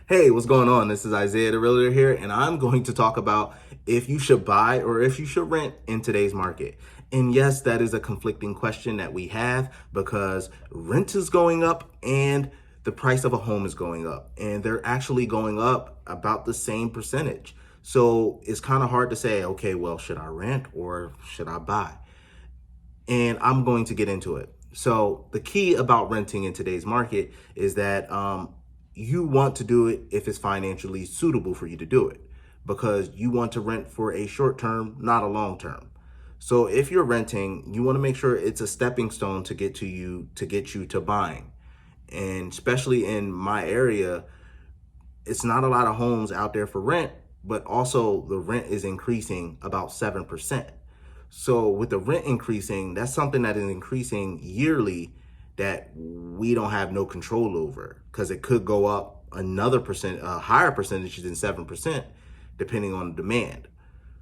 Hey, what's going on? This is Isaiah the Realtor here, and I'm going to talk about if you should buy or if you should rent in today's market. And yes, that is a conflicting question that we have because rent is going up and the price of a home is going up, and they're actually going up about the same percentage. So it's kind of hard to say, okay, well, should I rent or should I buy? And I'm going to get into it. So the key about renting in today's market is that you want to do it if it's financially suitable for you to do it, because you want to rent for a short term, not a long term. So if you're renting, you want to make sure it's a stepping stone to get you to buying. And especially in my area, it's not a lot of homes out there for rent, but also the rent is increasing about 7%. So with the rent increasing, that's something that is increasing yearly that we don't have no control over, because it could go up another percent, a higher percentage than 7%, depending on demand.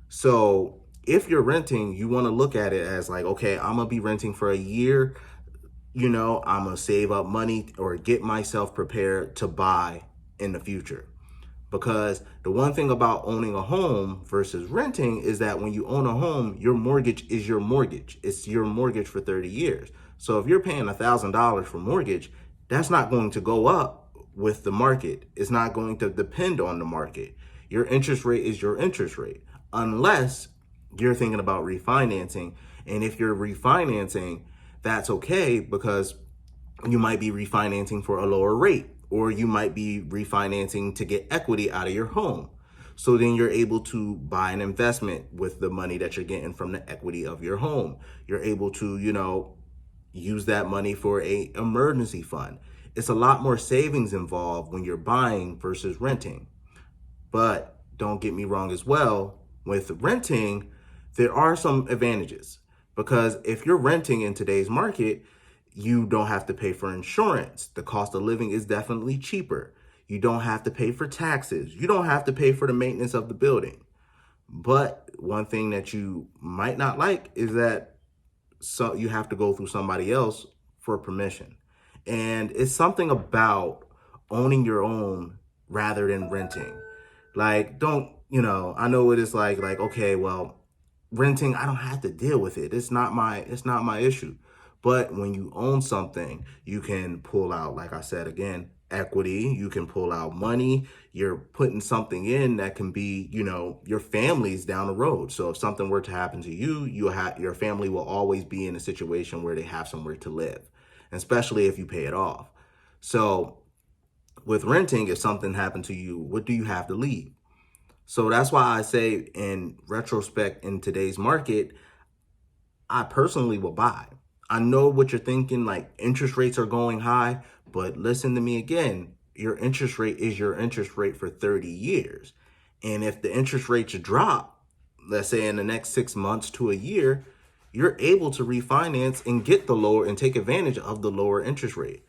So if you're renting, you want to look at it as like, okay, I'm gonna be renting for a year. I'm gonna save up money or get myself prepared to buy in the future. Because the one thing about owning a home versus renting is that when you own a home, your mortgage is your mortgage. It's your mortgage for 30 years. So if you're paying $1,000 for mortgage, that's not going to go up with the market. It's not going to depend on the market. Your interest rate is your interest rate, unless you're thinking about refinancing. And if you're refinancing, that's okay, because you might be refinancing for a lower rate, or you might be refinancing to get equity out of your home. So then you're able to buy an investment with the money that you're getting from the equity of your home. You're able to, use that money for a emergency fund. It's a lot more savings involved when you're buying versus renting. But don't get me wrong as well, with renting, there are some advantages, because if you're renting in today's market, you don't have to pay for insurance. The cost of living is definitely cheaper. You don't have to pay for taxes. You don't have to pay for the maintenance of the building. But one thing that you might not like is that you have to go through somebody else for permission. And it's something about owning your own rather than renting. Like, don't, I know it is like, okay, well, renting, I don't have to deal with it. It's not my issue. But when you own something, you can pull out, like I said again, equity. You can pull out money. You're putting something in that can be, your family's down the road. So if something were to happen to you, your family will always be in a situation where they have somewhere to live, especially if you pay it off. So with renting, if something happened to you, what do you have to leave? So that's why I say, in retrospect, in today's market, I personally will buy. I know what you're thinking, like interest rates are going high, but listen to me again. Your interest rate is your interest rate for 30 years. And if the interest rates drop, let's say in the next 6 months to a year, you're able to refinance and get the lower and take advantage of the lower interest rate.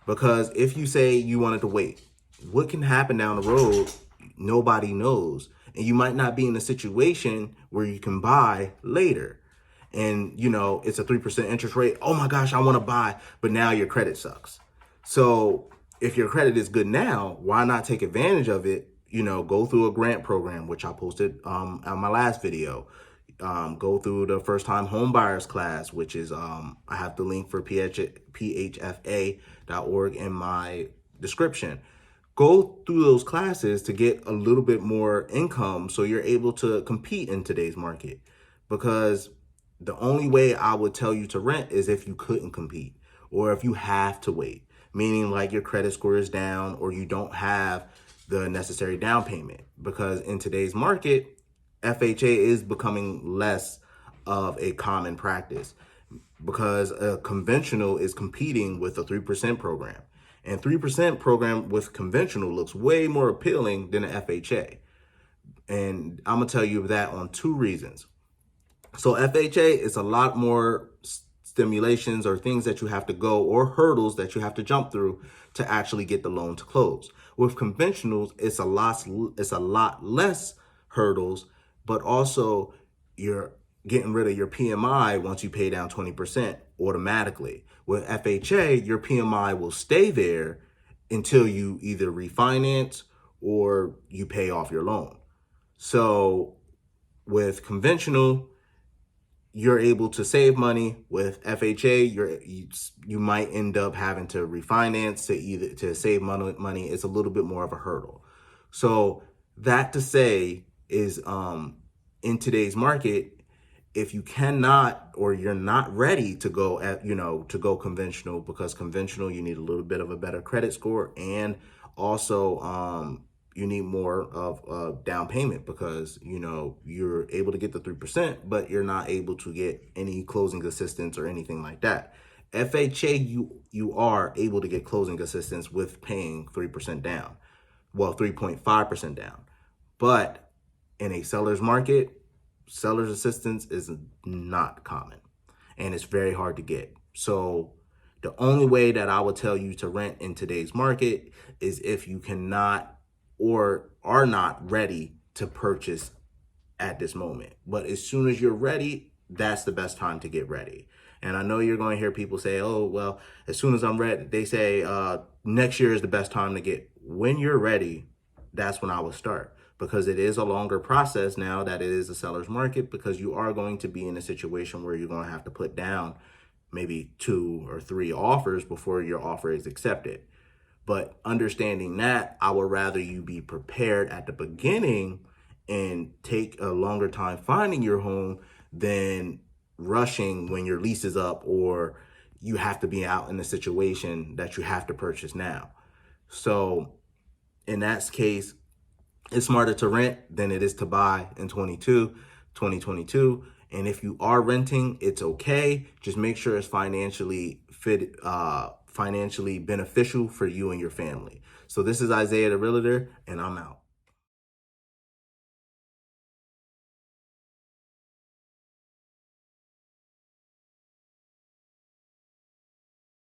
Because if you say you wanted to wait, what can happen down the road? Nobody knows. And you might not be in a situation where you can buy later. And, it's a 3% interest rate. Oh my gosh, I want to buy. But now your credit sucks. So if your credit is good now, why not take advantage of it? Go through a grant program, which I posted on my last video. Go through the first time home buyers class, which is I have the link for phfa.org in my description. Go through those classes to get a little bit more income so you're able to compete in today's market. Because the only way I would tell you to rent is if you couldn't compete, or if you have to wait, meaning like your credit score is down or you don't have the necessary down payment. Because in today's market, FHA is becoming less of a common practice, because a conventional is competing with a 3% program. And 3% program with conventional looks way more appealing than an FHA. And I'm going to tell you that on two reasons. So FHA is a lot more stimulations or things that you have to go, or hurdles that you have to jump through to actually get the loan to close. With conventionals, it's a lot less hurdles, but also you're getting rid of your PMI once you pay down 20% automatically. With FHA, your PMI will stay there until you either refinance or you pay off your loan. So with conventional, you're able to save money. With FHA, you might end up having to refinance to save money. It's a little bit more of a hurdle. So that to say is, in today's market, if you cannot or you're not ready to go to go conventional, because conventional, you need a little bit of a better credit score, and also you need more of a down payment, because you're able to get the 3%, but you're not able to get any closing assistance or anything like that. FHA, you are able to get closing assistance with paying 3% down, well, 3.5% down. But in a seller's market, seller's assistance is not common, and it's very hard to get. So the only way that I would tell you to rent in today's market is if you cannot or are not ready to purchase at this moment. But as soon as you're ready, that's the best time to get ready. And I know you're going to hear people say, oh, well, as soon as I'm ready, they say next year is the best time to get. When you're ready, that's when I would start, because it is a longer process now that it is a seller's market, because you are going to be in a situation where you're going to have to put down maybe 2 or 3 offers before your offer is accepted. But understanding that, I would rather you be prepared at the beginning and take a longer time finding your home than rushing when your lease is up or you have to be out in a situation that you have to purchase now. So in that case, it's smarter to rent than it is to buy in 2022. And if you are renting, it's okay. Just make sure it's financially beneficial for you and your family. So this is Isaiah the Realtor, and I'm out.